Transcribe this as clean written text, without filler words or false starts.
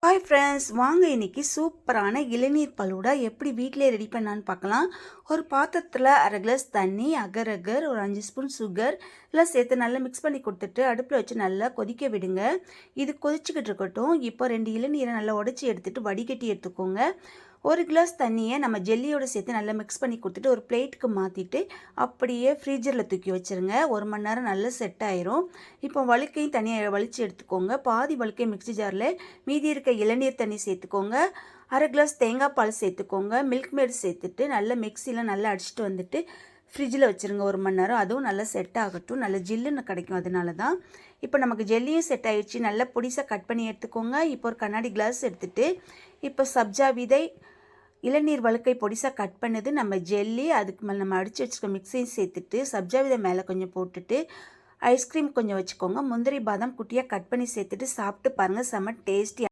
Hi friends, வாங்க இன்னைக்கு சூப்பரான இளநீர் பலூடா எப்படி வீட்டிலே ரெடி பண்ணான்னு பார்க்கலாம். ஒரு பாத்திரத்தில் அரை கிளாஸ் தண்ணி, அகர் அகர் ஒரு 5 ஸ்பூன் சுகர் எல்லாம் சேர்த்து நல்லா மிக்ஸ் பண்ணி கொடுத்துட்டு அடுப்பில் வச்சு நல்லா கொதிக்க விடுங்க. இது கொதிச்சுக்கிட்டு இருக்கட்டும். இப்போ 2 இளநீரை நல்லா உடச்சி எடுத்துகிட்டு வடிகட்டி எடுத்துக்கோங்க. ஒரு கிளாஸ் தண்ணியை நம்ம ஜெல்லியோடு சேர்த்து நல்லா மிக்ஸ் பண்ணி கொடுத்துட்டு ஒரு பிளேட்டுக்கு மாற்றிட்டு அப்படியே ஃப்ரீஜரில் தூக்கி வச்சுருங்க. 1 மணி நேரம் நல்லா செட் ஆயிரும். இப்போ வழுக்கையும் தனியாக வலித்து எடுத்துக்கோங்க. பாதி வழுக்கை மிக்ஸி ஜாரில், மீதி இருக்க இளநீர் தண்ணி சேர்த்துக்கோங்க. அரை கிளாஸ் தேங்காய் பால் சேர்த்துக்கோங்க. மில்க் மேட் சேர்த்துட்டு நல்லா மிக்சியில் நல்லா அடிச்சுட்டு வந்துட்டு ஃப்ரிட்ஜில் வச்சுருங்க 1 மணி நேரம். அதுவும் நல்லா செட் ஆகட்டும். நல்லா ஜில்லுன்னு கிடைக்கும். அதனால தான். இப்போ நமக்கு ஜெல்லியும் செட் ஆகிடுச்சு. நல்லா பொடிசாக கட் பண்ணி எடுத்துக்கோங்க. இப்போ ஒரு கண்ணாடி கிளாஸ் எடுத்துகிட்டு இப்போ சப்ஜா விதை, இளநீர் வழுக்கை பொடிசாக கட் பண்ணது, நம்ம ஜெல்லி, அதுக்கு மேலே நம்ம அடித்து வச்சுருக்க மிக்ஸையும் சேர்த்துட்டு சப்ஜா விதை மேலே கொஞ்சம் போட்டுட்டு ஐஸ்கிரீம் கொஞ்சம் வச்சுக்கோங்க. முந்திரி பாதாம் குட்டியாக கட் பண்ணி சேர்த்துட்டு சாப்பிட்டு பாருங்கள். செம்ம டேஸ்டி.